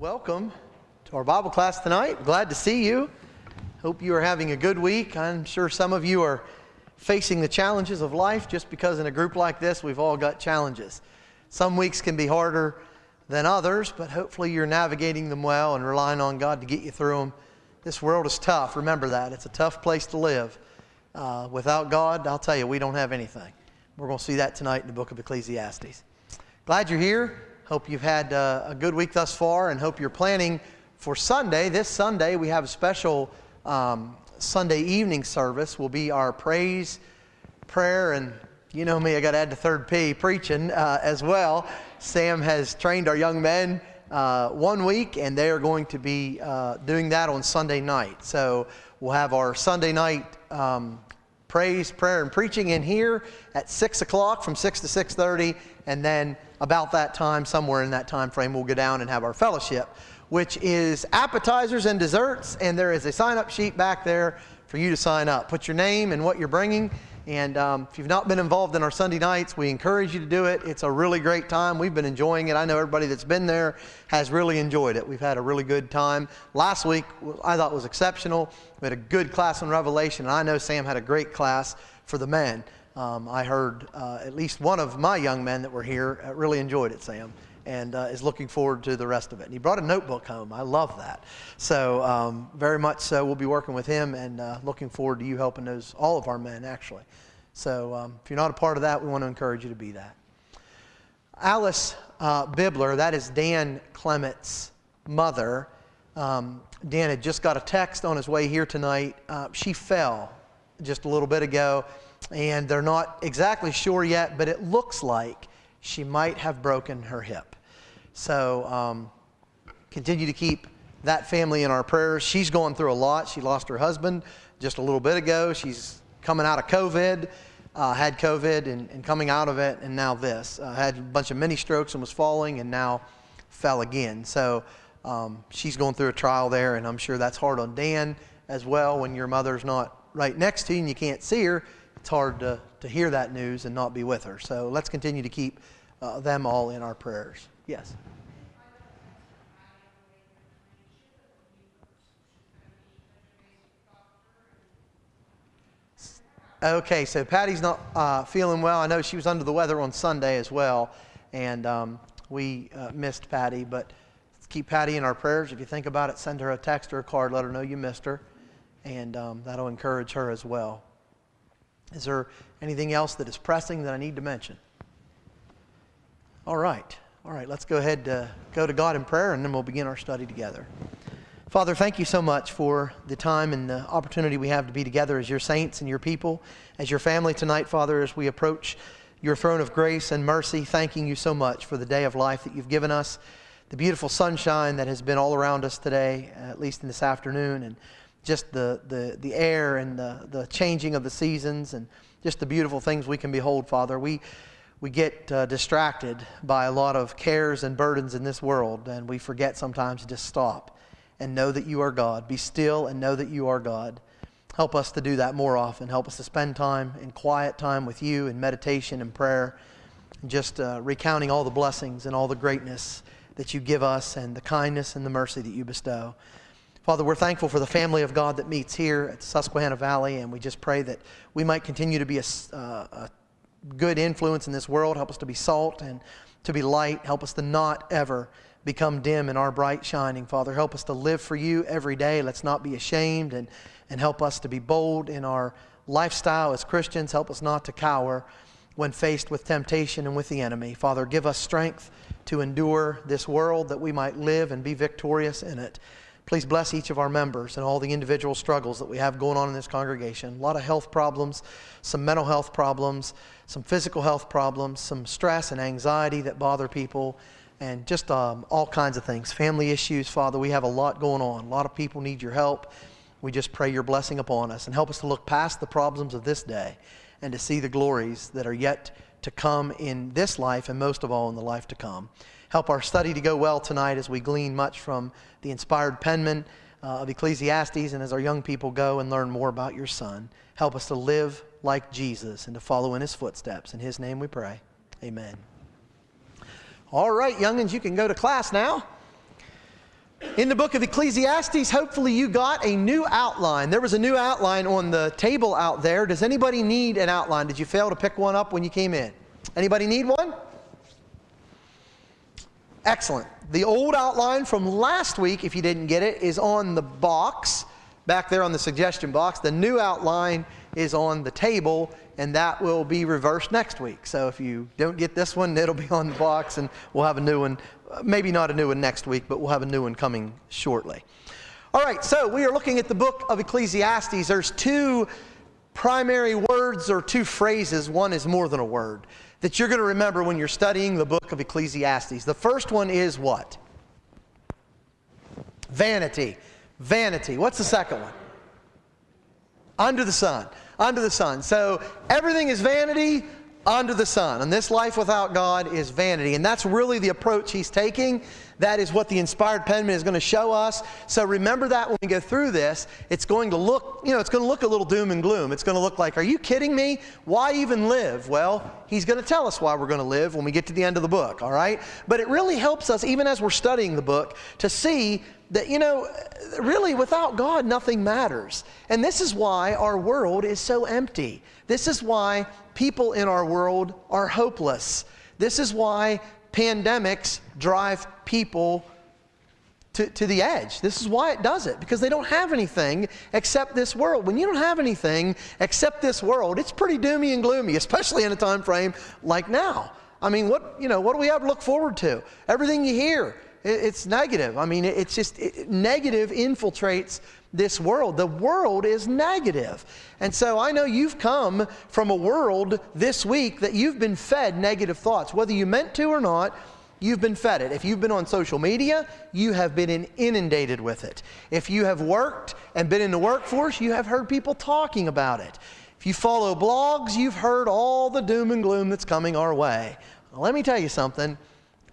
Welcome to our Bible class tonight. Glad to see you. Hope you are having a good week. I'm sure some of you are facing the challenges of life just because in a group like this, we've all got challenges. Some weeks can be harder than others, but hopefully you're navigating them well and relying on God to get you through them. This world is tough. Remember that. It's a tough place to live. Without God, I'll tell you, we don't have anything. We're going to see that tonight in the book of Ecclesiastes. Glad you're here. Hope you've had a good week thus far and hope you're planning for Sunday. This Sunday we have a special Sunday evening service. Will be our praise, prayer, and you know me, I got to add the third P, preaching as well. Sam has trained our young men 1 week and they are going to be doing that on Sunday night. So we'll have our Sunday night praise, prayer, and preaching in here at 6 o'clock from 6 to 6:30, and then about that time, somewhere in that time frame, we'll go down and have our fellowship, which is appetizers and desserts, and there is a sign-up sheet back there for you to sign up. Put your name and what you're bringing, and if you've not been involved in our Sunday nights, we encourage you to do it. It's a really great time. We've been enjoying it. I know everybody that's been there has really enjoyed it. We've had a really good time. Last week, I thought was exceptional. We had a good class on Revelation, and I know Sam had a great class for the men. I heard at least one of my young men that were here really enjoyed it, Sam, and is looking forward to the rest of it. And he brought a notebook home. I love that. So very much so, we'll be working with him and looking forward to you helping all of our men, actually. So if you're not a part of that, we want to encourage you to be that. Alice Bibler, that is Dan Clement's mother. Dan had just got a text on his way here tonight. She fell just a little bit ago, and they're not exactly sure yet, but it looks like she might have broken her hip. So continue to keep that family in our prayers. She's going through a lot. She lost her husband just a little bit ago. She's coming out of COVID, had COVID and coming out of it, and now this. Had a bunch of mini strokes and was falling, and now fell again. So she's going through a trial there, and I'm sure that's hard on Dan as well when your mother's not right next to you and you can't see her. It's hard to hear that news and not be with her. So let's continue to keep them all in our prayers. Yes? Okay, so Patty's not feeling well. I know she was under the weather on Sunday as well, and we missed Patty, but let's keep Patty in our prayers. If you think about it, send her a text or a card, let her know you missed her, and that'll encourage her as well. Is there anything else that is pressing that I need to mention? All right, let's go ahead go to God in prayer, and then we'll begin our study together. Father, thank you so much for the time and the opportunity we have to be together as your saints and your people, as your family tonight, Father, as we approach your throne of grace and mercy, thanking you so much for the day of life that you've given us, the beautiful sunshine that has been all around us today, at least in this afternoon, and just the air and the changing of the seasons and just the beautiful things we can behold, Father. We get distracted by a lot of cares and burdens in this world, and we forget sometimes to just stop and know that you are God. Be still and know that you are God. Help us to do that more often. Help us to spend time in quiet time with you in meditation and prayer, and just recounting all the blessings and all the greatness that you give us and the kindness and the mercy that you bestow. Father, we're thankful for the family of God that meets here at the Susquehanna Valley, and we just pray that we might continue to be a good influence in this world. Help us to be salt and to be light. Help us to not ever become dim in our bright shining. Father, help us to live for you every day. Let's not be ashamed, and help us to be bold in our lifestyle as Christians. Help us not to cower when faced with temptation and with the enemy. Father, give us strength to endure this world that we might live and be victorious in it. Please bless each of our members and all the individual struggles that we have going on in this congregation. A lot of health problems, some mental health problems, some physical health problems, some stress and anxiety that bother people, and just all kinds of things. Family issues, Father, we have a lot going on. A lot of people need your help. We just pray your blessing upon us, and help us to look past the problems of this day and to see the glories that are yet to come in this life, and most of all in the life to come. Help our study to go well tonight as we glean much from the inspired penman of Ecclesiastes, and as our young people go and learn more about your Son. Help us to live like Jesus and to follow in his footsteps. In his name we pray. Amen. All right, young'uns, you can go to class now. In the book of Ecclesiastes, hopefully you got a new outline. There was a new outline on the table out there. Does anybody need an outline? Did you fail to pick one up when you came in? Anybody need one? Excellent. The old outline from last week, if you didn't get it, is on the box, back there on the suggestion box. The new outline is on the table, and that will be reversed next week. So if you don't get this one, it'll be on the box, and we'll have a new one. Maybe not a new one next week, but we'll have a new one coming shortly. All right, so we are looking at the book of Ecclesiastes. There's two primary words or two phrases. One is more than a word that you're going to remember when you're studying the book of Ecclesiastes. The first one is what? Vanity. Vanity. What's the second one? Under the sun. Under the sun. So everything is vanity under the sun. And this life without God is vanity. And that's really the approach he's taking. That is what the inspired penman is going to show us. So remember that when we go through this, it's going to look, it's going to look a little doom and gloom. It's going to look like, are you kidding me? Why even live? Well, he's going to tell us why we're going to live when we get to the end of the book, all right? But it really helps us, even as we're studying the book, to see that, really without God, nothing matters. And this is why our world is so empty. This is why people in our world are hopeless. This is why pandemics drive people to the edge. This is why it does it, because they don't have anything except this world. When you don't have anything except this world, it's pretty doomy and gloomy, especially in a time frame like now. I mean, what do we have to look forward to? Everything you hear, it's negative. I mean, it's just negative infiltrates this world. The world is negative. And so I know you've come from a world this week that you've been fed negative thoughts. Whether you meant to or not, you've been fed it. If you've been on social media, you have been inundated with it. If you have worked and been in the workforce, you have heard people talking about it. If you follow blogs, you've heard all the doom and gloom that's coming our way. Well, let me tell you something.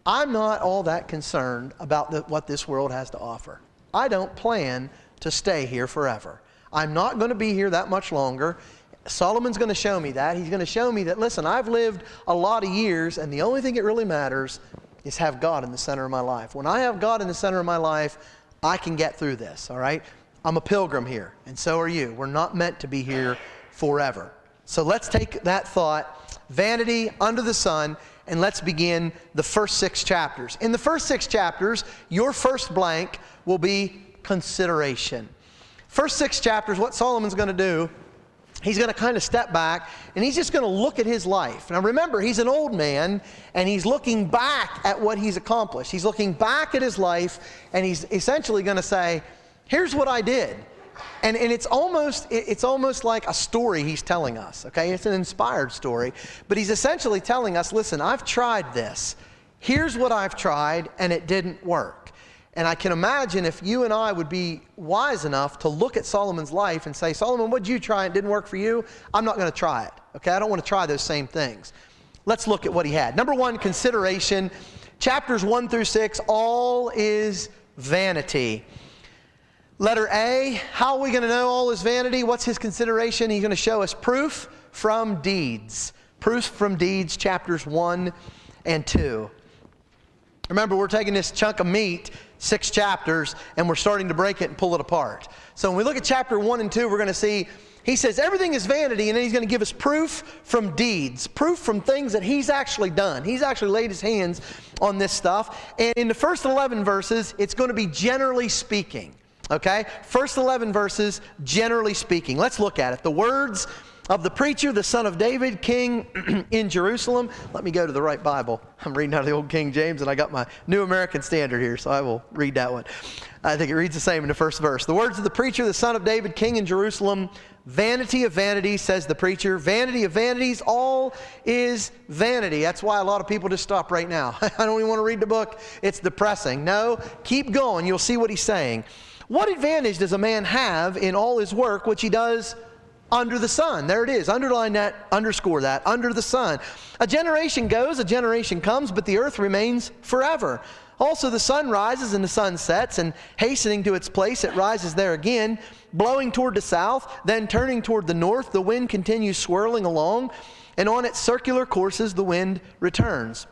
I'm not all that concerned about what this world has to offer. I don't plan to stay here forever. I'm not going to be here that much longer. Solomon's going to show me that. He's going to show me that, listen, I've lived a lot of years, and the only thing that really matters is have God in the center of my life. When I have God in the center of my life, I can get through this, all right? I'm a pilgrim here, and so are you. We're not meant to be here forever. So let's take that thought, vanity under the sun, and let's begin the first 6 chapters. In the first 6 chapters, your first blank will be consideration. First 6 chapters, what Solomon's going to do, he's going to kind of step back and he's just going to look at his life. Now remember, he's an old man and he's looking back at what he's accomplished. He's looking back at his life and he's essentially going to say, here's what I did. And it's almost like a story he's telling us, okay? It's an inspired story. But he's essentially telling us, listen, I've tried this. Here's what I've tried and it didn't work. And I can imagine if you and I would be wise enough to look at Solomon's life and say, Solomon, what did you try and it didn't work for you? I'm not going to try it. Okay, I don't want to try those same things. Let's look at what he had. Number 1, consideration. Chapters 1 through 6, all is vanity. Letter A, how are we going to know all is vanity? What's his consideration? He's going to show us proof from deeds. Proof from deeds, chapters 1 and 2. Remember, we're taking this chunk of meat, 6 chapters, and we're starting to break it and pull it apart. So when we look at chapter 1 and 2, we're going to see, he says everything is vanity, and then he's going to give us proof from deeds, proof from things that he's actually done. He's actually laid his hands on this stuff. And in the first 11 verses, it's going to be generally speaking. Okay? First 11 verses, generally speaking. Let's look at it. The words of the preacher, the son of David, king in Jerusalem. Let me go to the right Bible. I'm reading out of the old King James, and I got my New American Standard here, so I will read that one. I think it reads the same in the first verse. The words of the preacher, the son of David, king in Jerusalem. Vanity of vanities, says the preacher. Vanity of vanities, all is vanity. That's why a lot of people just stop right now. I don't even want to read the book. It's depressing. No, keep going. You'll see what he's saying. What advantage does a man have in all his work which he does under the sun? There it is. Underline that, underscore that, under the sun. A generation goes, a generation comes, but the earth remains forever. Also the sun rises and the sun sets, and hastening to its place, it rises there again, blowing toward the south, then turning toward the north. The wind continues swirling along, and on its circular courses the wind returns.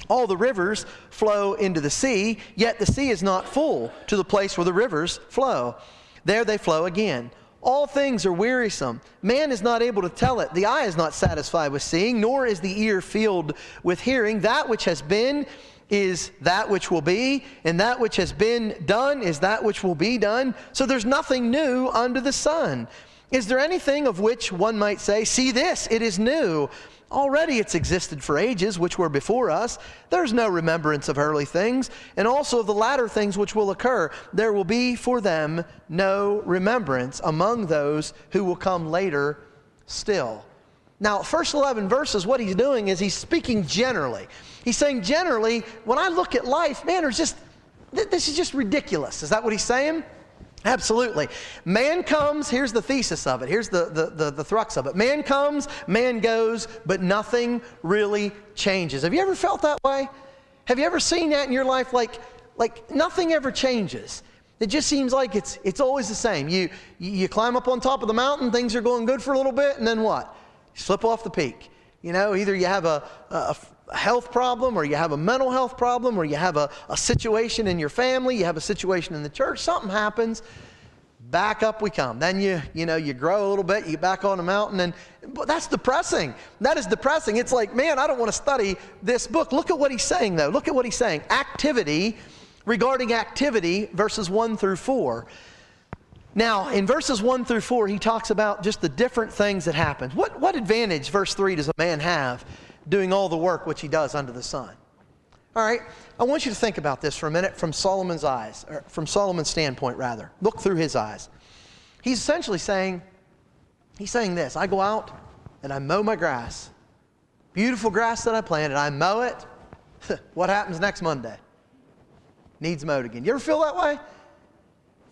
All the rivers flow into the sea, yet the sea is not full to the place where the rivers flow. There they flow again. All things are wearisome. Man is not able to tell it. The eye is not satisfied with seeing, nor is the ear filled with hearing. That which has been is that which will be, and that which has been done is that which will be done. So there's nothing new under the sun. Is there anything of which one might say, see this, it is new? Already it's existed for ages, which were before us. There's no remembrance of early things, and also of the latter things which will occur. There will be for them no remembrance among those who will come later still. Now, first 11 verses, what he's doing is he's speaking generally. He's saying generally, when I look at life, man, this is just ridiculous. Is that what he's saying? Absolutely. Man comes, here's the thesis of it, here's the crux of it. Man comes, man goes, but nothing really changes. Have you ever felt that way? Have you ever seen that in your life? Like nothing ever changes. It just seems like it's always the same. You climb up on top of the mountain, things are going good for a little bit, and then what? You slip off the peak. You know, either you have a health problem, or you have a mental health problem, or you have a situation in your family, you have a situation in the church, something happens, back up we come. Then you grow a little bit, you get back on the mountain, and that's depressing. That is depressing. It's like, man, I don't want to study this book. Look at what he's saying, though. Look at what he's saying. Regarding activity, verses 1 through 4. Now, in verses 1 through 4, he talks about just the different things that happen. What advantage, verse 3, does a man have doing all the work which he does under the sun? All right, I want you to think about this for a minute from Solomon's eyes, or from Solomon's standpoint, rather. Look through his eyes. He's essentially saying this: I go out and I mow my grass. Beautiful grass that I planted, I mow it. What happens next Monday? Needs mowed again. You ever feel that way?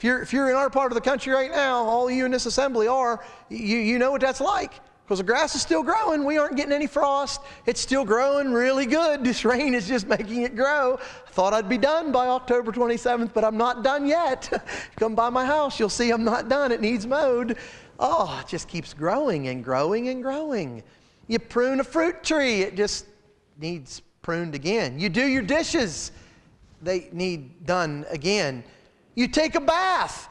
If you're in our part of the country right now, all of you in this assembly are, you know what that's like. Because the grass is still growing. We aren't getting any frost. It's still growing really good. This rain is just making it grow. I thought I'd be done by October 27th, but I'm not done yet. Come by my house, you'll see I'm not done. It needs mowed. Oh, it just keeps growing and growing and growing. You prune a fruit tree, it just needs pruned again. You do your dishes, they need done again. You take a bath.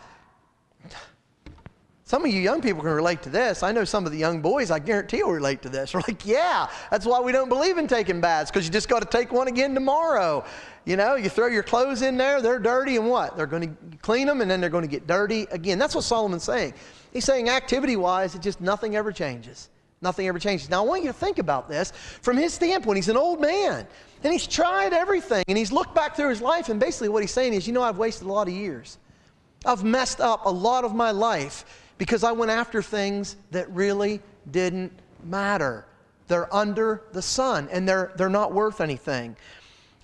Some of you young people can relate to this. I know some of the young boys, I guarantee will relate to this. They're like, yeah, that's why we don't believe in taking baths, because you just got to take one again tomorrow. You know, you throw your clothes in there, they're dirty, and what? They're going to clean them, and then they're going to get dirty again. That's what Solomon's saying. He's saying activity-wise, it just nothing ever changes. Nothing ever changes. Now, I want you to think about this from his standpoint. He's an old man, and he's tried everything, and he's looked back through his life, and basically what he's saying is, I've wasted a lot of years. I've messed up a lot of my life because I went after things that really didn't matter. They're under the sun, and they're not worth anything.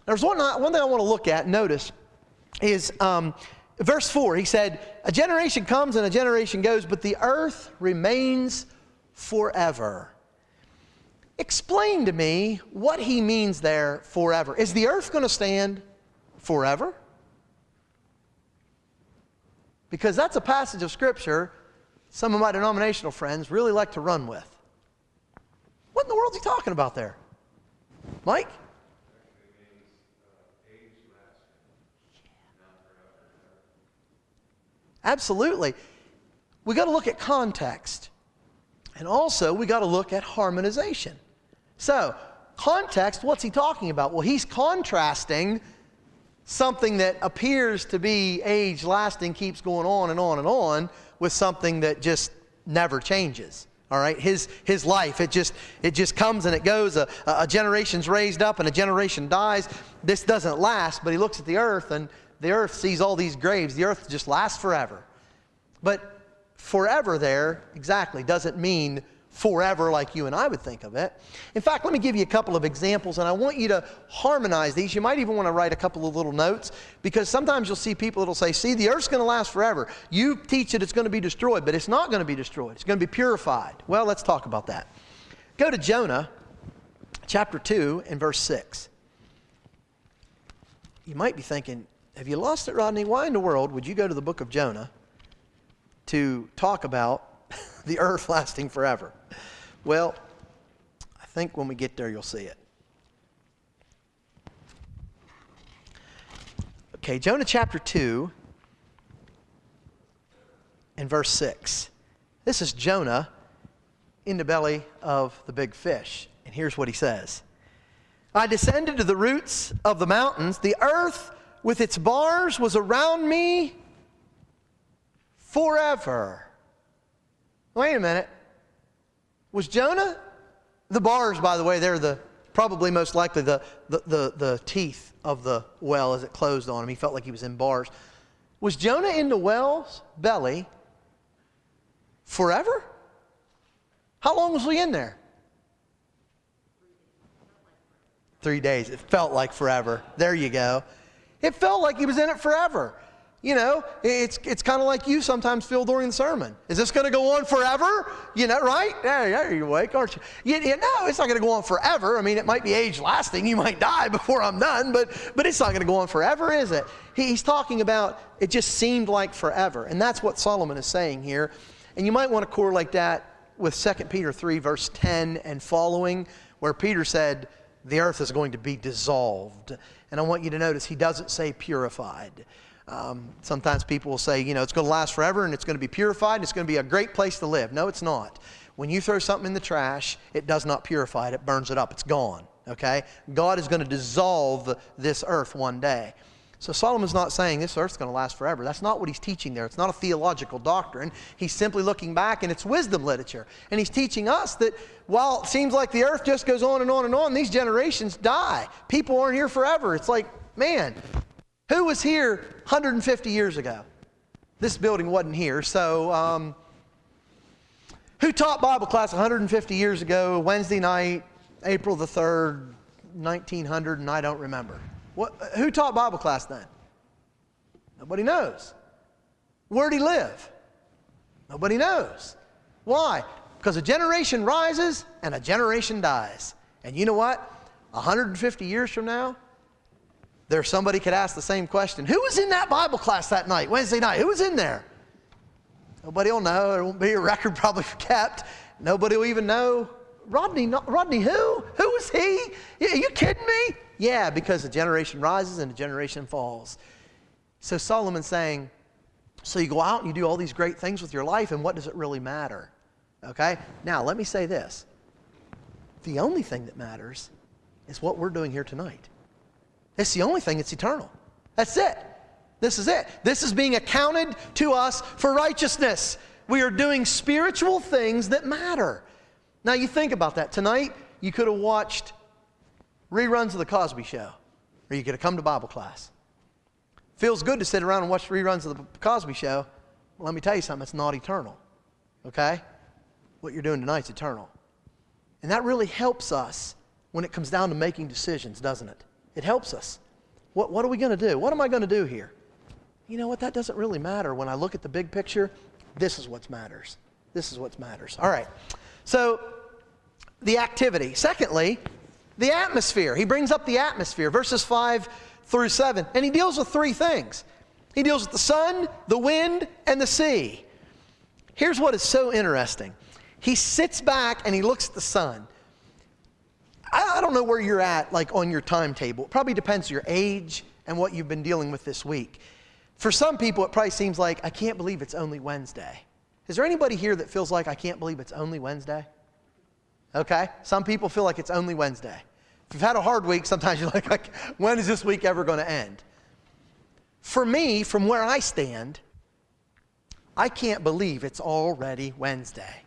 There's one thing I want to look at, notice, is verse 4. He said, a generation comes and a generation goes, but the earth remains forever. Explain to me what he means there, forever. Is the earth going to stand forever? Because that's a passage of Scripture some of my denominational friends really like to run with. What in the world is he talking about there? Mike? Absolutely. We got to look at context. And also, we got to look at harmonization. So, context, what's he talking about? Well, he's contrasting something that appears to be age-lasting, keeps going on and on and on, with something that just never changes. All right, his life, it just comes and it goes. A generation's raised up and a generation dies. This doesn't last. But he looks at the earth, and the earth sees all these graves. The earth just lasts forever. But forever there exactly doesn't mean forever like you and I would think of it. In fact, let me give you a couple of examples, and I want you to harmonize these. You might even want to write a couple of little notes, because sometimes you'll see people that'll say, see, the earth's going to last forever. You teach that it's going to be destroyed, but it's not going to be destroyed. It's going to be purified. Well, let's talk about that. Go to Jonah chapter 2 and verse 6. You might be thinking, have you lost it, Rodney? Why in the world would you go to the book of Jonah to talk about the earth lasting forever? Well, I think when we get there, you'll see it. Okay, Jonah chapter 2 and verse 6. This is Jonah in the belly of the big fish. And here's what he says. I descended to the roots of the mountains. The earth with its bars was around me forever. Wait a minute. Was Jonah? The bars, by the way, they're probably most likely the teeth of the well as it closed on him. He felt like he was in bars. Was Jonah in the well's belly forever? How long was he in there? 3 days. It felt like forever. There you go. It felt like he was in it forever. You know, it's kind of like you sometimes feel during the sermon. Is this going to go on forever? You know, right? Yeah, you're awake, aren't you? No, it's not going to go on forever. I mean, it might be age lasting. You might die before I'm done, but it's not going to go on forever, is it? He's talking about it just seemed like forever. And that's what Solomon is saying here. And you might want to correlate that with 2 Peter 3, verse 10 and following, where Peter said, the earth is going to be dissolved. And I want you to notice he doesn't say purified. Sometimes people will say, it's going to last forever and it's going to be purified and it's going to be a great place to live. No, it's not. When you throw something in the trash, it does not purify it. It burns it up. It's gone. Okay? God is going to dissolve this earth one day. So Solomon's not saying this earth's going to last forever. That's not what he's teaching there. It's not a theological doctrine. He's simply looking back, and it's wisdom literature. And he's teaching us that while it seems like the earth just goes on and on and on, these generations die. People aren't here forever. It's like, man, who was here 150 years ago? This building wasn't here. So who taught Bible class 150 years ago, Wednesday night, April the 3rd, 1900, and I don't remember? Who taught Bible class then? Nobody knows. Where'd he live? Nobody knows. Why? Because a generation rises and a generation dies. And you know what? 150 years from now, somebody could ask the same question. Who was in that Bible class that night, Wednesday night? Who was in there? Nobody will know. There won't be a record probably kept. Nobody will even know. Rodney who? Who was he? Are you kidding me? Yeah, because a generation rises and a generation falls. So Solomon's saying, so you go out and you do all these great things with your life, and what does it really matter? Okay? Now, let me say this. The only thing that matters is what we're doing here tonight. It's the only thing that's eternal. That's it. This is it. This is being accounted to us for righteousness. We are doing spiritual things that matter. Now, you think about that. Tonight, you could have watched reruns of The Cosby Show, or you could have come to Bible class. Feels good to sit around and watch reruns of The Cosby Show. Well, let me tell you something, it's not eternal. Okay? What you're doing tonight's eternal. And that really helps us when it comes down to making decisions, doesn't it? It helps us. What are we going to do? What am I going to do here? You know what? That doesn't really matter. When I look at the big picture, this is what matters. This is what matters. All right. So, the activity. Secondly, the atmosphere. He brings up the atmosphere, verses 5 through 7. And he deals with three things. He deals with the sun, the wind, and the sea. Here's what is so interesting. He sits back and he looks at the sun. I don't know where you're at, like on your timetable. It probably depends on your age and what you've been dealing with this week. For some people, it probably seems like, I can't believe it's only Wednesday. Is there anybody here that feels like, I can't believe it's only Wednesday? Okay? Some people feel like it's only Wednesday. If you've had a hard week, sometimes you're like, when is this week ever going to end? For me, from where I stand, I can't believe it's already Wednesday.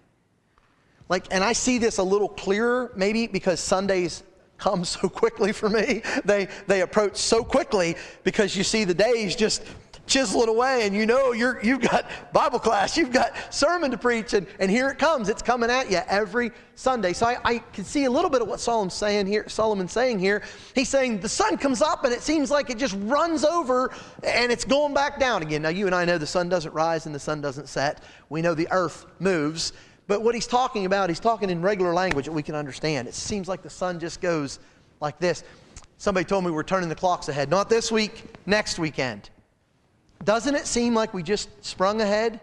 And I see this a little clearer, maybe because Sundays come so quickly for me. They approach so quickly because you see the days just chiseling away, and you've got Bible class, you've got sermon to preach, and here it comes. It's coming at you every Sunday. So I can see a little bit of what Solomon's saying here. He's saying the sun comes up and it seems like it just runs over and it's going back down again. Now you and I know the sun doesn't rise and the sun doesn't set. We know the earth moves. But what he's talking about, he's talking in regular language that we can understand. It seems like the sun just goes like this. Somebody told me we're turning the clocks ahead. Not this week, next weekend. Doesn't it seem like we just sprung ahead?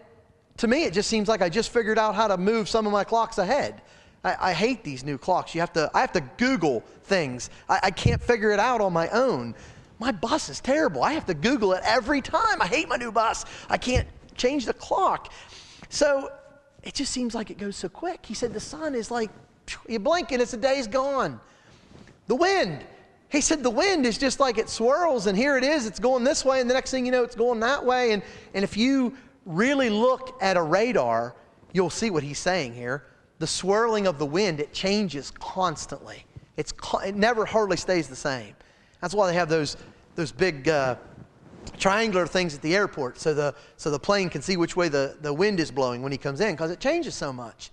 To me, it just seems like I just figured out how to move some of my clocks ahead. I hate these new clocks. I have to Google things. I can't figure it out on my own. My bus is terrible. I have to Google it every time. I hate my new bus. I can't change the clock. So it just seems like it goes so quick. He said the sun is like, you blink and it's a day's gone. The wind. He said the wind is just like it swirls, and here it is. It's going this way, and the next thing you know, it's going that way. And if you really look at a radar, you'll see what he's saying here. The swirling of the wind, it changes constantly. It never hardly stays the same. That's why they have those big triangular things at the airport, so the plane can see which way the wind is blowing when he comes in, because it changes so much.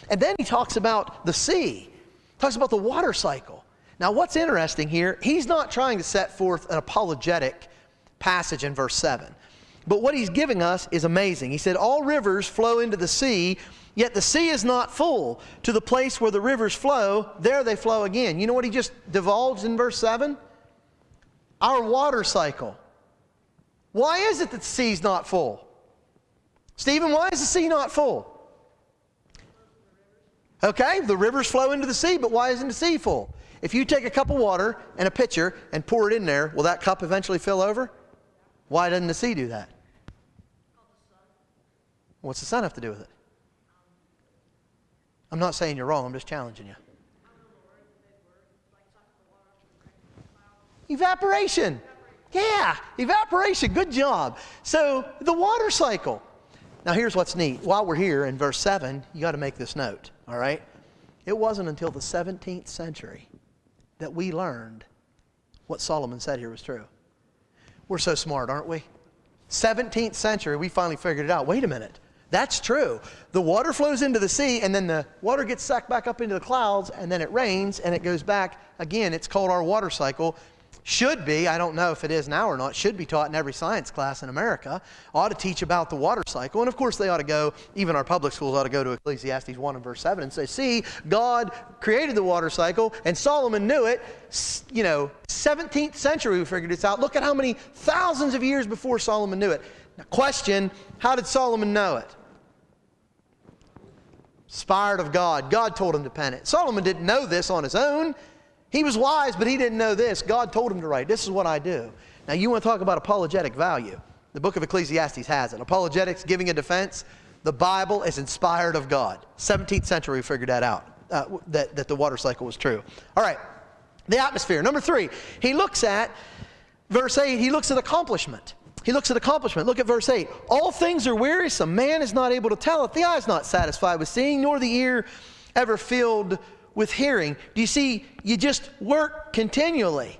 And then he talks about the sea, talks about the water cycle. Now what's interesting here, he's not trying to set forth an apologetic passage in verse 7. But what he's giving us is amazing. He said, all rivers flow into the sea, yet the sea is not full. To the place where the rivers flow, there they flow again. You know what he just divulged in verse 7? Our water cycle. Why is it that the sea's not full? Stephen, why is the sea not full? Okay, the rivers flow into the sea, but why isn't the sea full? If you take a cup of water and a pitcher and pour it in there, will that cup eventually fill over? Why doesn't the sea do that? What's the sun have to do with it? I'm not saying you're wrong, I'm just challenging you. Evaporation. Yeah, evaporation. Good job. So the water cycle. Now here's what's neat. While we're here in verse 7, you got to make this note, all right? It wasn't until the 17th century that we learned what Solomon said here was true. We're so smart, aren't we? 17th century, we finally figured it out. Wait a minute. That's true. The water flows into the sea, and then the water gets sucked back up into the clouds, and then it rains, and it goes back again. It's called our water cycle. Should be, I don't know if it is now or not, should be taught in every science class in America. Ought to teach about the water cycle. And of course they ought to go, even our public schools ought to go to Ecclesiastes 1 and verse 7 and say, see, God created the water cycle and Solomon knew it. 17th century we figured this out. Look at how many thousands of years before Solomon knew it. Now question, how did Solomon know it? Inspired of God. God told him to pen it. Solomon didn't know this on his own. He was wise, but he didn't know this. God told him to write, this is what I do. Now you want to talk about apologetic value. The book of Ecclesiastes has it. Apologetics, giving a defense. The Bible is inspired of God. 17th century we figured that out, that the water cycle was true. All right, the atmosphere. Number 3, he looks at, verse 8, he looks at accomplishment. He looks at accomplishment. Look at verse 8. All things are wearisome. Man is not able to tell it. The eye is not satisfied with seeing, nor the ear ever filled with hearing. Do you see, you just work continually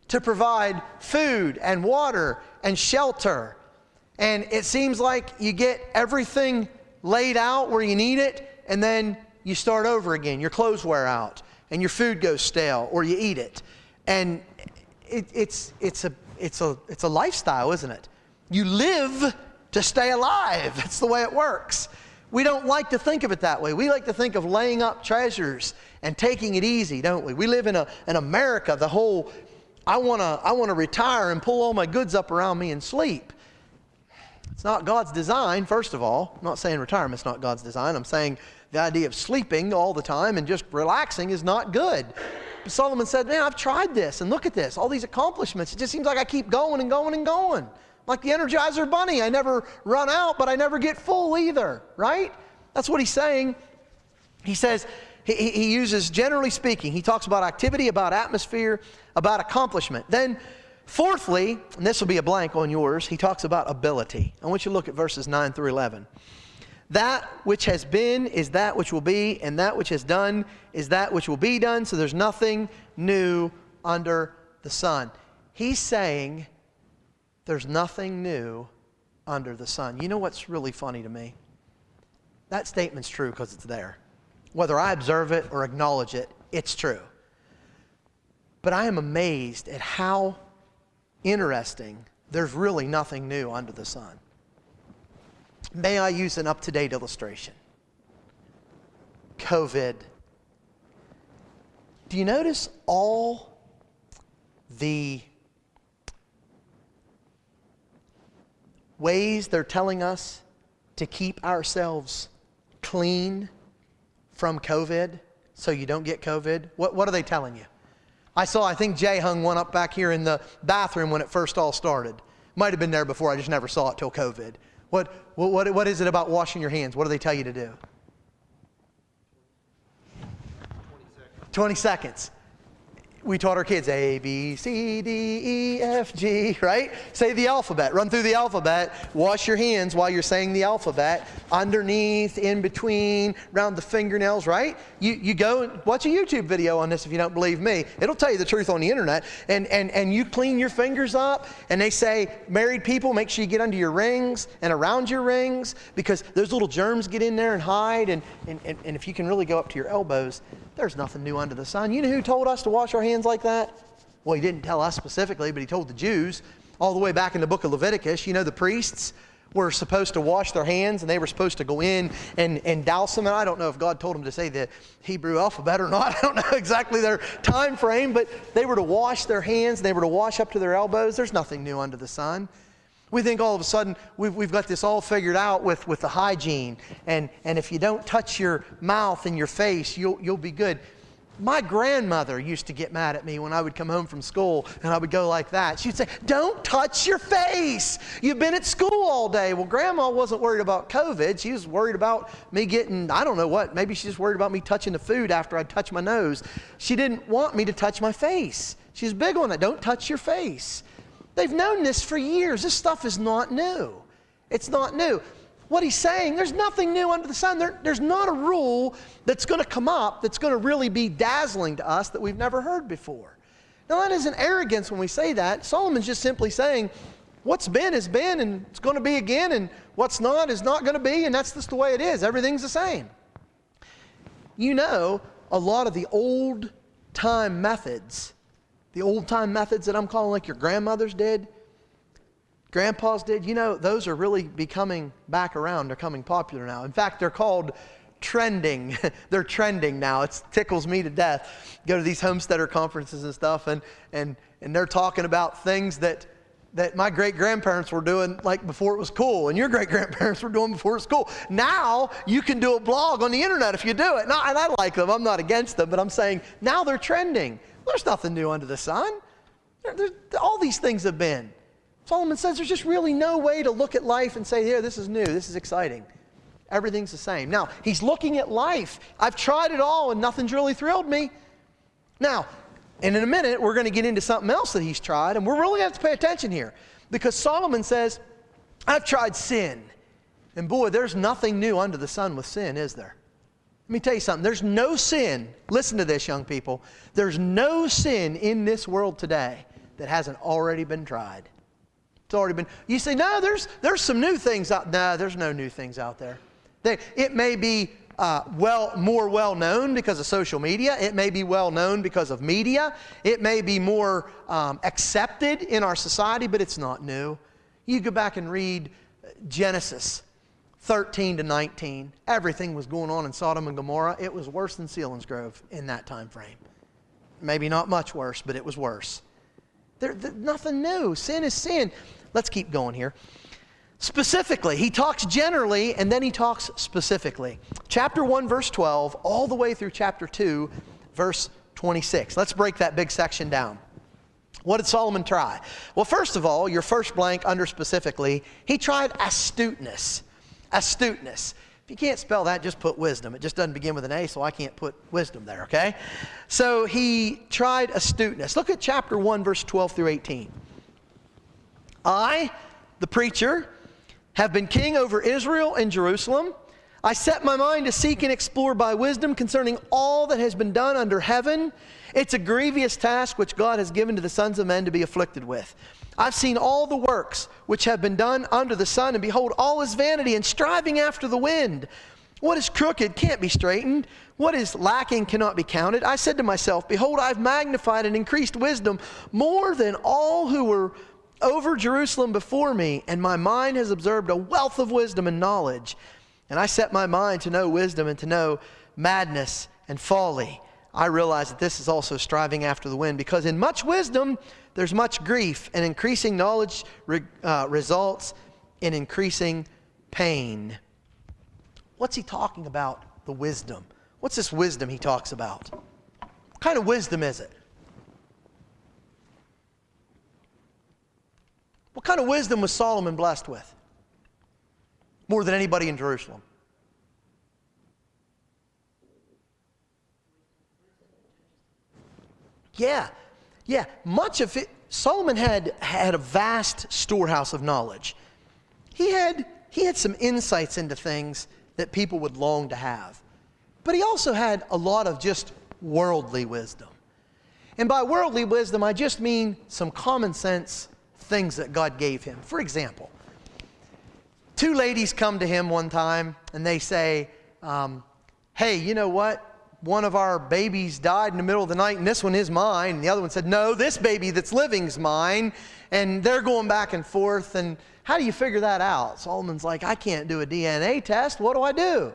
to provide food and water and shelter. And it seems like you get everything laid out where you need it, and then you start over again. Your clothes wear out, and your food goes stale, or you eat it. And it's a lifestyle, isn't it? You live to stay alive. That's the way it works. We don't like to think of it that way. We like to think of laying up treasures and taking it easy, don't we? We live in America, the whole, I want to retire and pull all my goods up around me and sleep. It's not God's design, first of all. I'm not saying retirement's not God's design. I'm saying the idea of sleeping all the time and just relaxing is not good. But Solomon said, man, I've tried this, and look at this, all these accomplishments. It just seems like I keep going and going and going. Like the Energizer Bunny, I never run out, but I never get full either, right? That's what he's saying. He says, he uses, generally speaking, he talks about activity, about atmosphere, about accomplishment. Then, fourthly, and this will be a blank on yours, he talks about ability. I want you to look at verses 9 through 11. That which has been is that which will be, and that which has done is that which will be done, so there's nothing new under the sun. He's saying there's nothing new under the sun. You know what's really funny to me? That statement's true because it's there. Whether I observe it or acknowledge it, it's true. But I am amazed at how interesting there's really nothing new under the sun. May I use an up-to-date illustration? COVID. Do you notice all the ways they're telling us to keep ourselves clean from COVID so you don't get COVID? What are they telling you? I think Jay hung one up back here in the bathroom when it first all started. Might have been there before, I just never saw it till COVID. What is it about washing your hands? What do they tell you to do? 20 seconds. We taught our kids A, B, C, D, E, F, G, right? Say the alphabet. Run through the alphabet. Wash your hands while you're saying the alphabet. Underneath, in between, around the fingernails, right? You go and watch a YouTube video on this if you don't believe me. It'll tell you the truth on the internet. And you clean your fingers up. And they say, married people, make sure you get under your rings and around your rings, because those little germs get in there and hide. And if you can really go up to your elbows, there's nothing new under the sun. You know who told us to wash our hands like that? Well, he didn't tell us specifically, but he told the Jews all the way back in the book of Leviticus. You know, the priests were supposed to wash their hands, and they were supposed to go in and douse them. And I don't know if God told them to say the Hebrew alphabet or not. I don't know exactly their time frame, but they were to wash their hands. They were to wash up to their elbows. There's nothing new under the sun. We think all of a sudden we've got this all figured out with the hygiene. And if you don't touch your mouth and your face, you'll be good. My grandmother used to get mad at me when I would come home from school and I would go like that. She'd say, "Don't touch your face. You've been at school all day." Well, Grandma wasn't worried about COVID. She was worried about me getting, I don't know what, maybe she's just worried about me touching the food after I'd touch my nose. She didn't want me to touch my face. She's big on it. Don't touch your face. They've known this for years. This stuff is not new. It's not new. What he's saying, there's nothing new under the sun. There's not a rule that's going to come up that's going to really be dazzling to us that we've never heard before. Now, that isn't arrogance when we say that. Solomon's just simply saying, what's been is been, and it's going to be again, and what's not is not going to be, and that's just the way it is. Everything's the same. You know, a lot of the old-time methods, that I'm calling like your grandmothers did, grandpas did, you know, those are really becoming back around. They're coming popular now. In fact, they're called trending. They're trending now. It tickles me to death. Go to these homesteader conferences and stuff, and they're talking about things that my great-grandparents were doing like before it was cool, and your great-grandparents were doing before it was cool. Now you can do a blog on the internet if you do it. And I like them. I'm not against them, but I'm saying now they're trending. There's nothing new under the sun. All these things have been. Solomon says there's just really no way to look at life and say, yeah, this is new, this is exciting. Everything's the same. Now, he's looking at life. I've tried it all and nothing's really thrilled me. Now, and in a minute, we're going to get into something else that he's tried, and we're really going to have to pay attention here. Because Solomon says, I've tried sin. And boy, there's nothing new under the sun with sin, is there? Let me tell you something. There's no sin. Listen to this, young people. There's no sin in this world today that hasn't already been tried. It's already been. You say, no, there's some new things out there. No, there's no new things out there. It may be more well known because of social media. It may be well known because of media. It may be more accepted in our society, but it's not new. You go back and read Genesis 13 to 19. Everything was going on in Sodom and Gomorrah. It was worse than Selinsgrove in that time frame. Maybe not much worse, but it was worse. Nothing new. Sin is sin. Let's keep going here. Specifically, he talks generally and then he talks specifically. Chapter 1, verse 12, all the way through chapter 2, verse 26. Let's break that big section down. What did Solomon try? Well, first of all, your first blank under specifically, he tried astuteness. Astuteness. If you can't spell that, just put wisdom. It just doesn't begin with an A, so I can't put wisdom there, okay? So he tried astuteness. Look at chapter 1, verse 12 through 18. I, the preacher, have been king over Israel and Jerusalem. I set my mind to seek and explore by wisdom concerning all that has been done under heaven. It's a grievous task which God has given to the sons of men to be afflicted with. I've seen all the works which have been done under the sun, and behold, all is vanity and striving after the wind. What is crooked can't be straightened. What is lacking cannot be counted. I said to myself, behold, I've magnified and increased wisdom more than all who were over Jerusalem before me, and my mind has observed a wealth of wisdom and knowledge. And I set my mind to know wisdom and to know madness and folly. I realize that this is also striving after the wind, because in much wisdom there's much grief, and increasing knowledge results in increasing pain. What's he talking about? The wisdom. What's this wisdom he talks about? What kind of wisdom is it? What kind of wisdom was Solomon blessed with? More than anybody in Jerusalem. Yeah. Much of it, Solomon had a vast storehouse of knowledge. He had some insights into things that people would long to have. But he also had a lot of just worldly wisdom. And by worldly wisdom, I just mean some common sense things that God gave him. For example, two ladies come to him one time and they say, hey, you know what? One of our babies died in the middle of the night and this one is mine. And the other one said, no, this baby that's living is mine. And they're going back and forth. And how do you figure that out? Solomon's like, I can't do a DNA test. What do I do?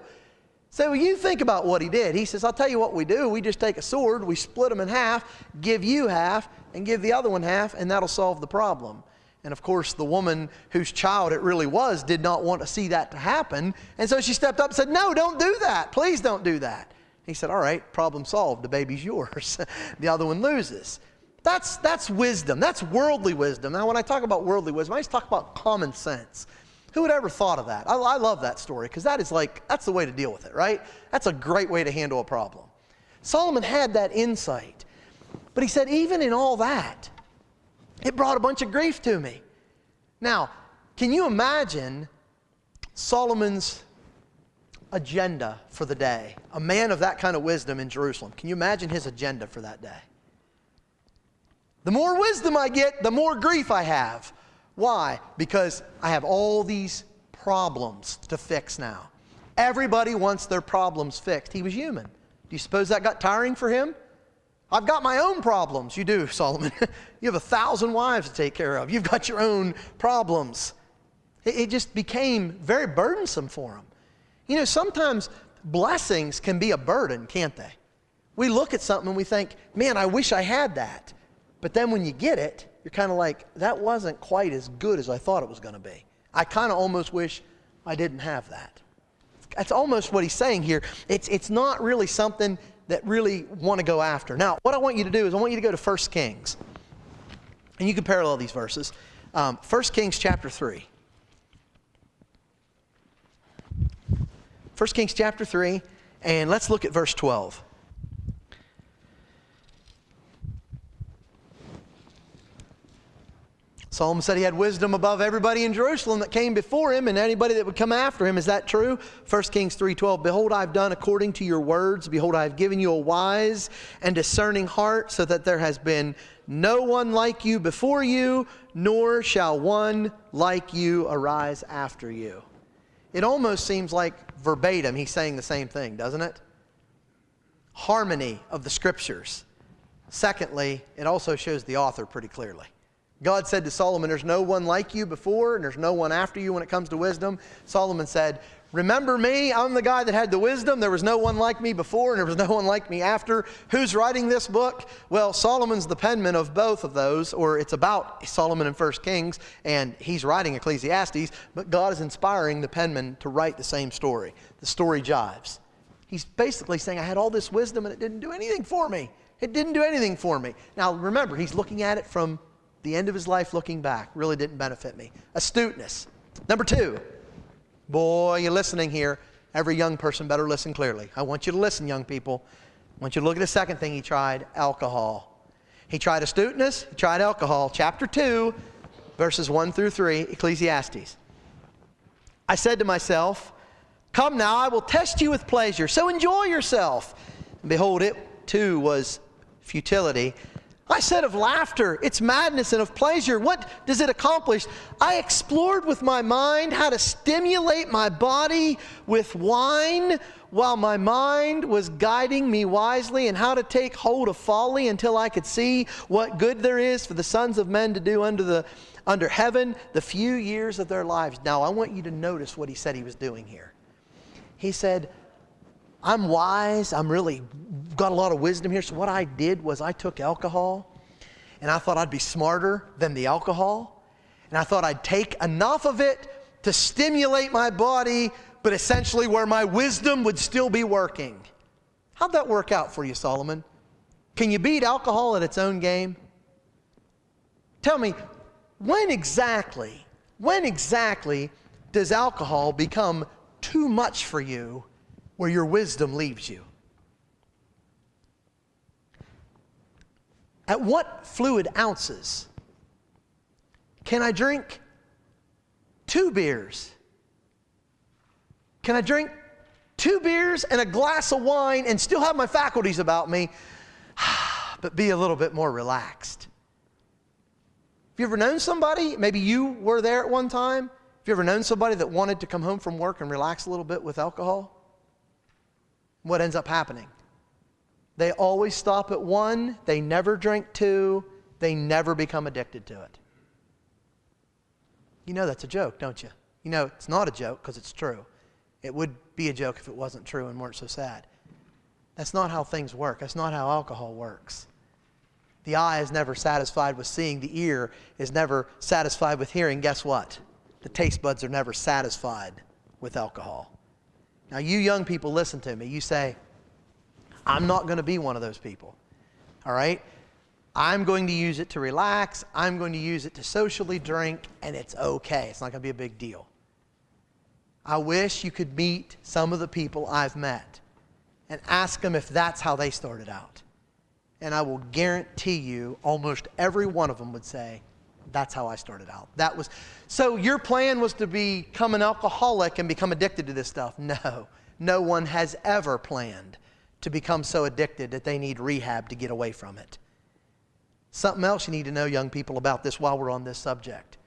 So you think about what he did. He says, I'll tell you what we do. We just take a sword, we split them in half, give you half, and give the other one half, and that'll solve the problem. And of course, the woman whose child it really was did not want to see that to happen. And so she stepped up and said, no, don't do that. Please don't do that. He said, all right, problem solved. The baby's yours. The other one loses. That's wisdom. That's worldly wisdom. Now, when I talk about worldly wisdom, I just talk about common sense. Who would ever thought of that? I love that story because that's the way to deal with it, right? That's a great way to handle a problem. Solomon had that insight. But he said, even in all that, it brought a bunch of grief to me. Now, can you imagine Solomon's agenda for the day? A man of that kind of wisdom in Jerusalem. Can you imagine his agenda for that day? The more wisdom I get, the more grief I have. Why? Because I have all these problems to fix now. Everybody wants their problems fixed. He was human. Do you suppose that got tiring for him? I've got my own problems. You do, Solomon. You have 1,000 wives to take care of. You've got your own problems. It just became very burdensome for him. You know, sometimes blessings can be a burden, can't they? We look at something and we think, man, I wish I had that. But then when you get it, you're kind of like, that wasn't quite as good as I thought it was going to be. I kind of almost wish I didn't have that. That's almost what he's saying here. It's not really something that really want to go after. Now, what I want you to do is I want you to go to 1 Kings. And you can parallel these verses. 1 Kings chapter 3. 1 Kings chapter 3, and let's look at verse 12. Solomon said he had wisdom above everybody in Jerusalem that came before him and anybody that would come after him. Is that true? 1 Kings 3:12, behold, I have done according to your words. Behold, I have given you a wise and discerning heart, so that there has been no one like you before you, nor shall one like you arise after you. It almost seems like verbatim he's saying the same thing, doesn't it? Harmony of the scriptures. Secondly, it also shows the author pretty clearly. God said to Solomon, there's no one like you before, and there's no one after you when it comes to wisdom. Solomon said, remember me, I'm the guy that had the wisdom. There was no one like me before, and there was no one like me after. Who's writing this book? Well, Solomon's the penman of both of those, or it's about Solomon in 1 Kings, and he's writing Ecclesiastes, but God is inspiring the penman to write the same story. The story jives. He's basically saying, I had all this wisdom, and it didn't do anything for me. It didn't do anything for me. Now, remember, he's looking at it from the end of his life looking back. Really didn't benefit me. Astuteness. Number 2. Boy, you're listening here. Every young person better listen clearly. I want you to listen, young people. I want you to look at the second thing he tried, alcohol. He tried astuteness. He tried alcohol. Chapter 2, verses 1 through 3, Ecclesiastes. I said to myself, come now, I will test you with pleasure. So enjoy yourself. And behold, it too was futility. I said of laughter, it's madness, and of pleasure, what does it accomplish? I explored with my mind how to stimulate my body with wine while my mind was guiding me wisely, and how to take hold of folly until I could see what good there is for the sons of men to do under heaven the few years of their lives. Now, I want you to notice what he said he was doing here. He said, I'm wise, I'm really got a lot of wisdom here. So what I did was I took alcohol, and I thought I'd be smarter than the alcohol. And I thought I'd take enough of it to stimulate my body, but essentially where my wisdom would still be working. How'd that work out for you, Solomon? Can you beat alcohol at its own game? Tell me, when exactly does alcohol become too much for you where your wisdom leaves you? At what fluid ounces can I drink 2 beers? Can I drink 2 beers and a glass of wine and still have my faculties about me, but be a little bit more relaxed? Have you ever known somebody, maybe you were there at one time, have you ever known somebody that wanted to come home from work and relax a little bit with alcohol? What ends up happening? They always stop at 1, they never drink 2, they never become addicted to it. You know that's a joke, don't you? You know it's not a joke because it's true. It would be a joke if it wasn't true and weren't so sad. That's not how things work. That's not how alcohol works. The eye is never satisfied with seeing. The ear is never satisfied with hearing. Guess what? The taste buds are never satisfied with alcohol. Now, you young people, listen to me. You say, I'm not going to be one of those people. All right? I'm going to use it to relax. I'm going to use it to socially drink, and it's okay. It's not going to be a big deal. I wish you could meet some of the people I've met and ask them if that's how they started out. And I will guarantee you almost every one of them would say, that's how I started out. So your plan was to become an alcoholic and become addicted to this stuff. No. No one has ever planned to become so addicted that they need rehab to get away from it. Something else you need to know, young people, about this while we're on this subject.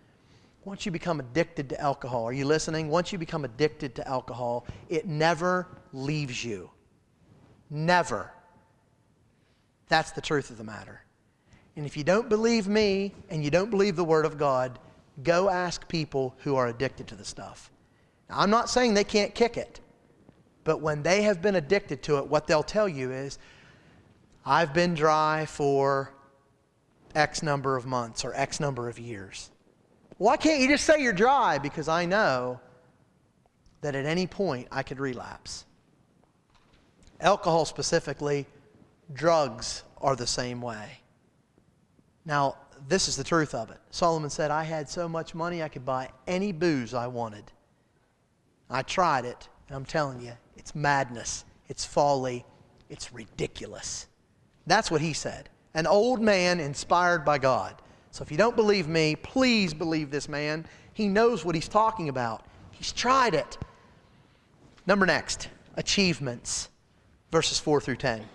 Once you become addicted to alcohol, are you listening? Once you become addicted to alcohol, it never leaves you. Never. That's the truth of the matter. And if you don't believe me and you don't believe the Word of God, go ask people who are addicted to the stuff. Now, I'm not saying they can't kick it, but when they have been addicted to it, what they'll tell you is, I've been dry for X number of months or X number of years. Why can't you just say you're dry? Because I know that at any point I could relapse. Alcohol specifically, drugs are the same way. Now, this is the truth of it. Solomon said, I had so much money I could buy any booze I wanted. I tried it, and I'm telling you, it's madness, it's folly, it's ridiculous. That's what he said. An old man inspired by God. So if you don't believe me, please believe this man. He knows what he's talking about. He's tried it. Number next, achievements. Verses 4 through 10.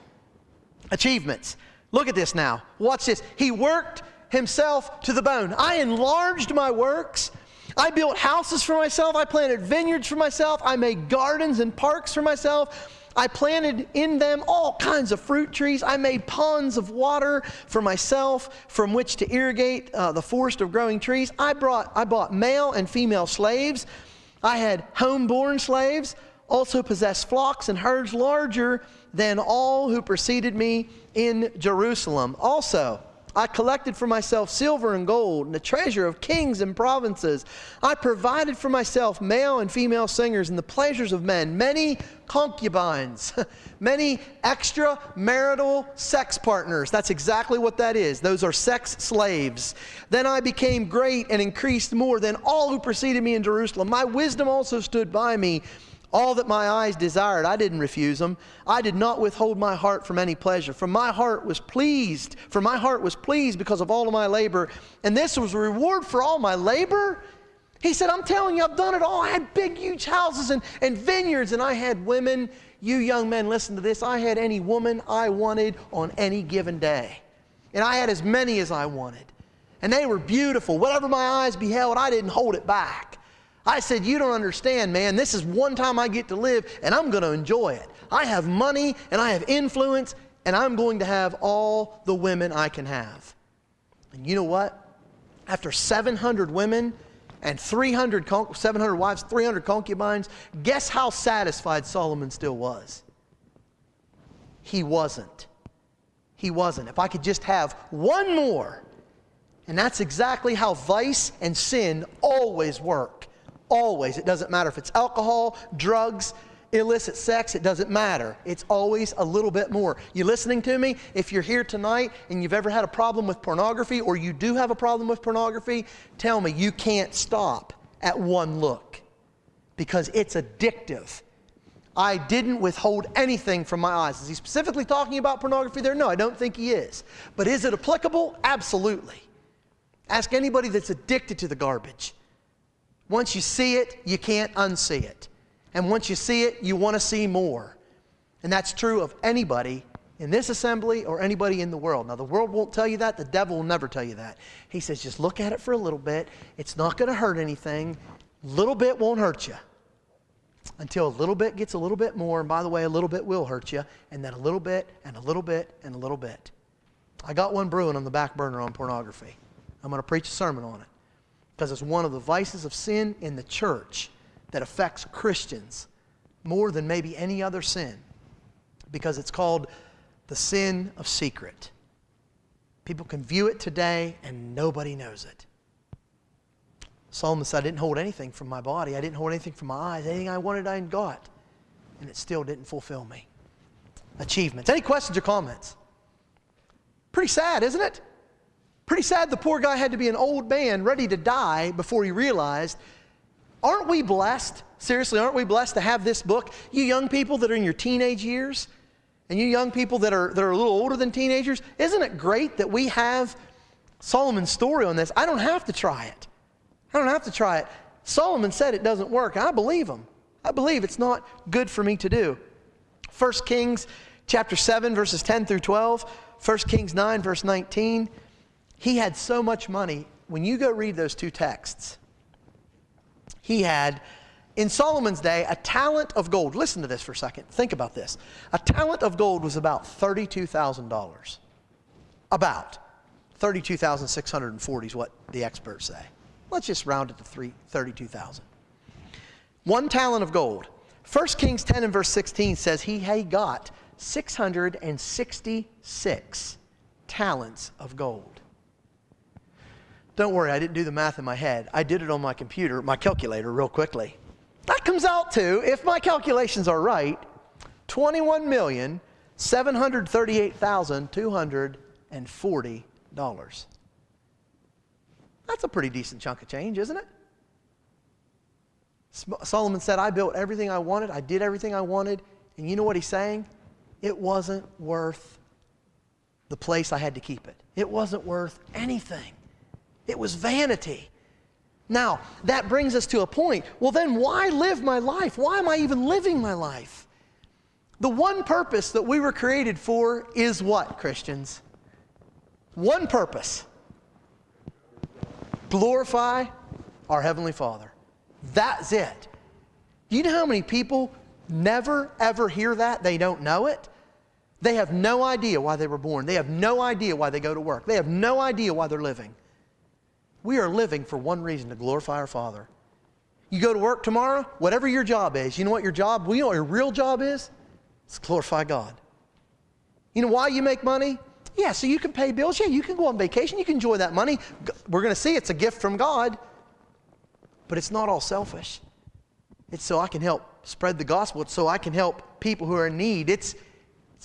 Achievements. Look at this now. Watch this. He worked himself to the bone. I enlarged my works. I built houses for myself. I planted vineyards for myself. I made gardens and parks for myself. I planted in them all kinds of fruit trees. I made ponds of water for myself from which to irrigate the forest of growing trees. I bought male and female slaves. I had home-born slaves, also possessed flocks and herds larger than all who preceded me in Jerusalem. Also, I collected for myself silver and gold and the treasure of kings and provinces. I provided for myself male and female singers and the pleasures of men, many concubines, many extramarital sex partners. That's exactly what that is. Those are sex slaves. Then I became great and increased more than all who preceded me in Jerusalem. My wisdom also stood by me. All that my eyes desired, I didn't refuse them. I did not withhold my heart from any pleasure. For my heart was pleased because of all of my labor. And this was a reward for all my labor. He said, I'm telling you, I've done it all. I had big, huge houses and vineyards, and I had women. You young men, listen to this. I had any woman I wanted on any given day. And I had as many as I wanted. And they were beautiful. Whatever my eyes beheld, I didn't hold it back. I said, you don't understand, man. This is one time I get to live, and I'm going to enjoy it. I have money, and I have influence, and I'm going to have all the women I can have. And you know what? After 700 women and 700 wives, 300 concubines, guess how satisfied Solomon still was? He wasn't. He wasn't. If I could just have one more. And that's exactly how vice and sin always work. Always. It doesn't matter if it's alcohol, drugs, illicit sex, it doesn't matter. It's always a little bit more. You listening to me? If you're here tonight and you've ever had a problem with pornography, or you do have a problem with pornography, tell me you can't stop at one look because it's addictive. I didn't withhold anything from my eyes. Is he specifically talking about pornography there? No, I don't think he is. But is it applicable? Absolutely. Ask anybody that's addicted to the garbage. Once you see it, you can't unsee it. And once you see it, you want to see more. And that's true of anybody in this assembly or anybody in the world. Now, the world won't tell you that. The devil will never tell you that. He says, just look at it for a little bit. It's not going to hurt anything. Little bit won't hurt you. Until a little bit gets a little bit more. And by the way, a little bit will hurt you. And then a little bit, and a little bit, and a little bit. I got one brewing on the back burner on pornography. I'm going to preach a sermon on it. Because it's one of the vices of sin in the church that affects Christians more than maybe any other sin. Because it's called the sin of secret. People can view it today and nobody knows it. Solomon said, I didn't hold anything from my body. I didn't hold anything from my eyes. Anything I wanted, I got. And it still didn't fulfill me. Achievements. Any questions or comments? Pretty sad, isn't it? Pretty sad the poor guy had to be an old man ready to die before he realized, aren't we blessed? Seriously, aren't we blessed to have this book? You young people that are in your teenage years, and you young people that are a little older than teenagers, isn't it great that we have Solomon's story on this? I don't have to try it. I don't have to try it. Solomon said it doesn't work. I believe him. I believe it's not good for me to do. 1 Kings chapter 7, verses 10 through 12. 1 Kings 9, verse 19. He had so much money. When you go read those two texts, he had, in Solomon's day, a talent of gold. Listen to this for a second. Think about this. A talent of gold was about $32,000. About. 32,640 is what the experts say. Let's just round it to 32,000. One talent of gold. 1 Kings 10 and verse 16 says he got 666 talents of gold. Don't worry, I didn't do the math in my head. I did it on my computer, my calculator, real quickly. That comes out to, if my calculations are right, $21,738,240. That's a pretty decent chunk of change, isn't it? Solomon said, I built everything I wanted. I did everything I wanted. And you know what he's saying? It wasn't worth the place I had to keep it. It wasn't worth anything. It was vanity. Now, that brings us to a point. Well, then why live my life? Why am I even living my life? The one purpose that we were created for is what, Christians? One purpose. Glorify our Heavenly Father. That's it. Do you know how many people never ever hear that? They don't know it. They have no idea why they were born. They have no idea why they go to work. They have no idea why they're living. We are living for one reason, to glorify our Father. You go to work tomorrow, whatever your job is, you know what your job, you know what your real job is? It's to glorify God. You know why you make money? Yeah, so you can pay bills. Yeah, you can go on vacation. You can enjoy that money. We're going to see it's a gift from God. But it's not all selfish. It's so I can help spread the gospel. It's so I can help people who are in need. It's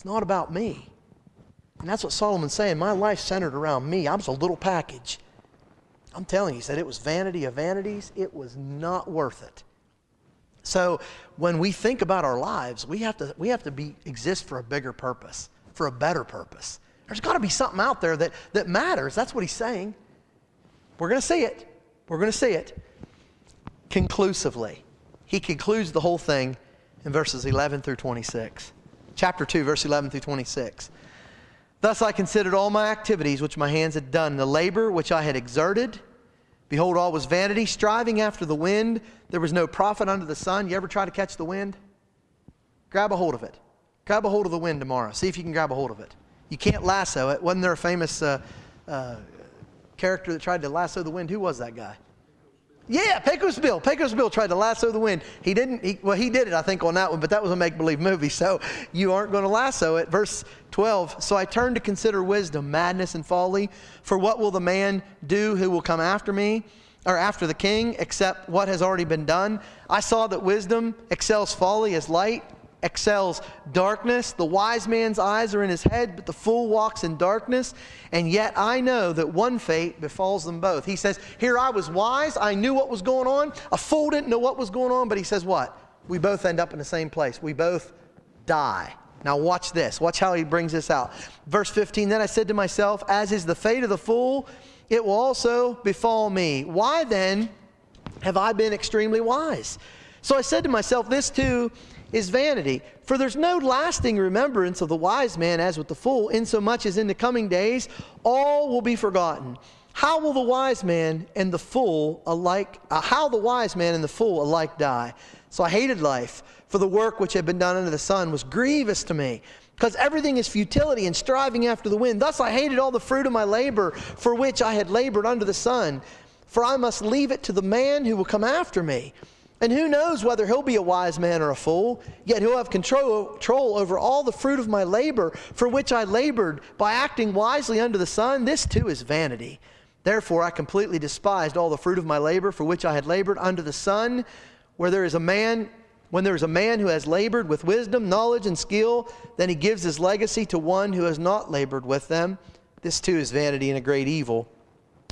not about me. And that's what Solomon's saying. My life's centered around me. I was a little package. I'm telling you, he said it was vanity of vanities. It was not worth it. So when we think about our lives, we have to exist for a bigger purpose, for a better purpose. There's got to be something out there that matters. That's what he's saying. We're going to see it. We're going to see it. Conclusively, he concludes the whole thing in verses 11 through 26. Chapter 2, verse 11 through 26. Thus I considered all my activities which my hands had done, the labor which I had exerted. Behold, all was vanity, striving after the wind. There was no profit under the sun. You ever try to catch the wind? Grab a hold of it. Grab a hold of the wind tomorrow. See if you can grab a hold of it. You can't lasso it. Wasn't there a famous character that tried to lasso the wind? Who was that guy? Yeah, Pecos Bill. Pecos Bill tried to lasso the wind. He didn't. He did it, I think, on that one, but that was a make-believe movie, so you aren't going to lasso it. Verse 12, so I turned to consider wisdom, madness, and folly. For what will the man do who will come after me? or after the king, except what has already been done. I saw that wisdom excels folly as light excels darkness. The wise man's eyes are in his head, but the fool walks in darkness. And yet I know that one fate befalls them both. He says, here I was wise. I knew what was going on. A fool didn't know what was going on, but he says what? We both end up in the same place. We both die. Now watch this. Watch how he brings this out. Verse 15, then I said to myself, as is the fate of the fool, it will also befall me. Why then have I been extremely wise? So I said to myself, this too is vanity. For there's no lasting remembrance of the wise man as with the fool, insomuch as in the coming days all will be forgotten. How will the wise man and the fool alike die? So I hated life, for the work which had been done under the sun was grievous to me, because everything is futility and striving after the wind. Thus I hated all the fruit of my labor, for which I had labored under the sun. For I must leave it to the man who will come after me. And who knows whether he'll be a wise man or a fool, yet he'll have control over all the fruit of my labor, for which I labored by acting wisely under the sun. This too is vanity. Therefore I completely despised all the fruit of my labor, for which I had labored under the sun. When there is a man who has labored with wisdom, knowledge, and skill, then he gives his legacy to one who has not labored with them. This too is vanity and a great evil.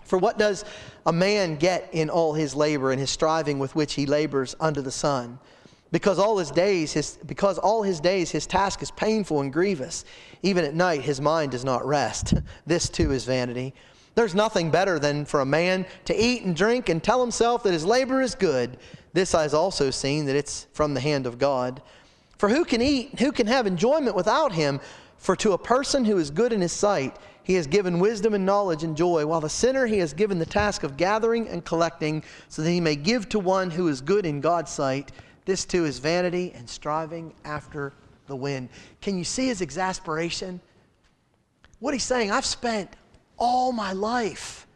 For what does a man get in all his labor and his striving with which he labors under the sun? Because all his days his task is painful and grievous. Even at night his mind does not rest. This too is vanity. There's nothing better than for a man to eat and drink and tell himself that his labor is good. This I have also seen, that it's from the hand of God. For who can eat, who can have enjoyment without him? For to a person who is good in his sight, he has given wisdom and knowledge and joy, while the sinner he has given the task of gathering and collecting, so that he may give to one who is good in God's sight. This too is vanity and striving after the wind. Can you see his exasperation? What he's saying, I've spent all my life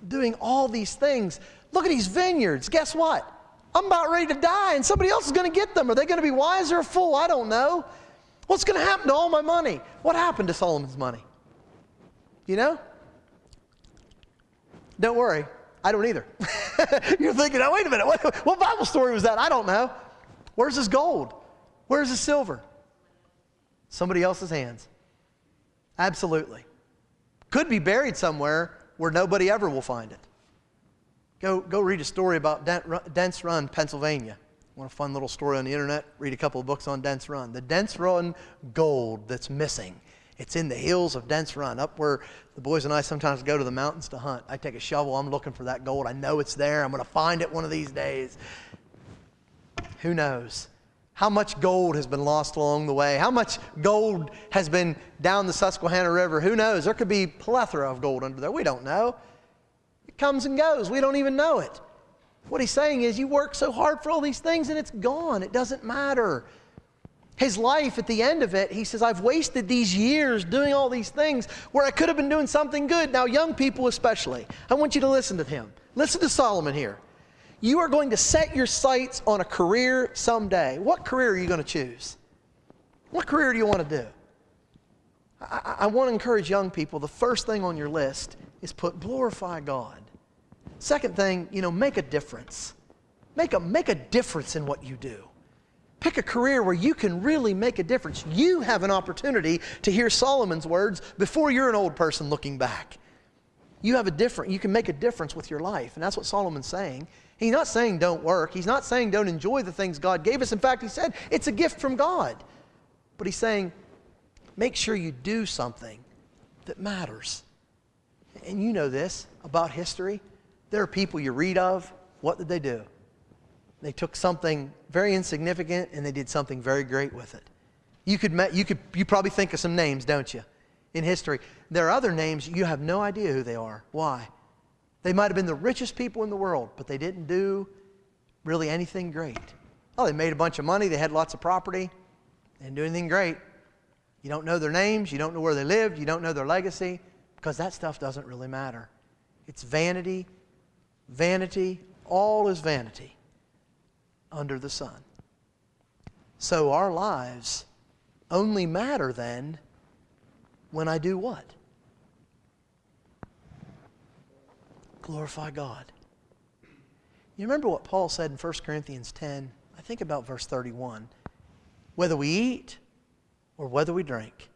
doing all these things. Look at these vineyards. Guess what? I'm about ready to die, and somebody else is going to get them. Are they going to be wise or a fool? I don't know. What's going to happen to all my money? What happened to Solomon's money? You know? Don't worry. I don't either. You're thinking, oh, wait a minute. What Bible story was that? I don't know. Where's his gold? Where's his silver? Somebody else's hands. Absolutely. Could be buried somewhere where nobody ever will find it. Go read a story about Dents Run, Pennsylvania. Want a fun little story on the internet? Read a couple of books on Dents Run. The Dents Run gold that's missing. It's in the hills of Dents Run, up where the boys and I sometimes go to the mountains to hunt. I take a shovel. I'm looking for that gold. I know it's there. I'm going to find it one of these days. Who knows? How much gold has been lost along the way? How much gold has been down the Susquehanna River? Who knows? There could be a plethora of gold under there. We don't know. It comes and goes. We don't even know it. What he's saying is, you work so hard for all these things and it's gone. It doesn't matter. His life, at the end of it, he says, I've wasted these years doing all these things where I could have been doing something good. Now, young people especially, I want you to listen to him. Listen to Solomon here. You are going to set your sights on a career someday. What career are you going to choose? What career do you want to do? I want to encourage young people, the first thing on your list is put glorify God. Second thing, make a difference. Make a difference in what you do. Pick a career where you can really make a difference. You have an opportunity to hear Solomon's words before you're an old person looking back. You can make a difference with your life. And that's what Solomon's saying. He's not saying don't work. He's not saying don't enjoy the things God gave us. In fact, he said it's a gift from God. But he's saying make sure you do something that matters. And you know this about history. There are people you read of. What did they do? They took something very insignificant and they did something very great with it. You probably think of some names, don't you, in history. There are other names you have no idea who they are. Why? They might have been the richest people in the world, but they didn't do really anything great. Oh, they made a bunch of money. They had lots of property. They didn't do anything great. You don't know their names. You don't know where they lived. You don't know their legacy, because that stuff doesn't really matter. It's vanity. Vanity. All is vanity under the sun. So our lives only matter then when I do what? Glorify God. You remember what Paul said in 1 Corinthians 10? I think about verse 31. Whether we eat or whether we drink,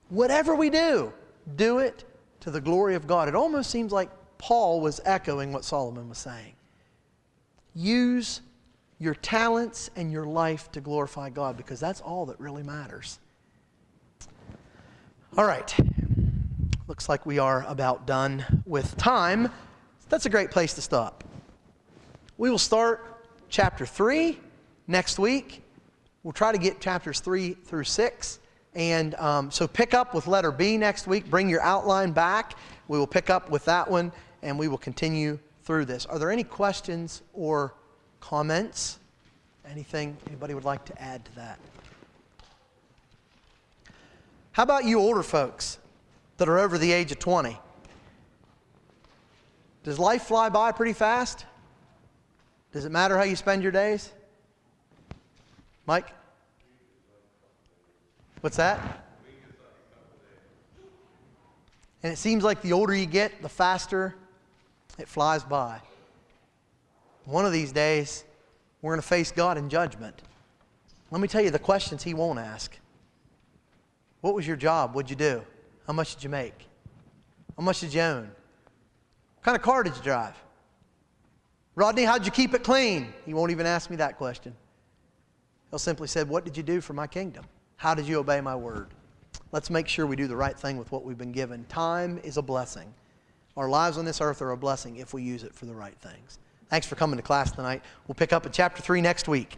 whatever we do, do it to the glory of God. It almost seems like Paul was echoing what Solomon was saying. Use your talents and your life to glorify God, because that's all that really matters. All right. Looks like we are about done with time. That's a great place to stop. We will start chapter 3 next week. We'll try to get chapters 3 through 6. And so pick up with letter B next week. Bring your outline back. We will pick up with that one, and we will continue through this. Are there any questions or comments? Anything anybody would like to add to that? How about you older folks that are over the age of 20? Does life fly by pretty fast? Does it matter how you spend your days? Mike? What's that? And it seems like the older you get, the faster it flies by. One of these days, we're going to face God in judgment. Let me tell you the questions He won't ask. What was your job? What'd you do? How much did you make? How much did you own? What kind of car did you drive? Rodney, how'd you keep it clean? He won't even ask me that question. He'll simply say, what did you do for my kingdom? How did you obey my word? Let's make sure we do the right thing with what we've been given. Time is a blessing. Our lives on this earth are a blessing if we use it for the right things. Thanks for coming to class tonight. We'll pick up at chapter 3 next week.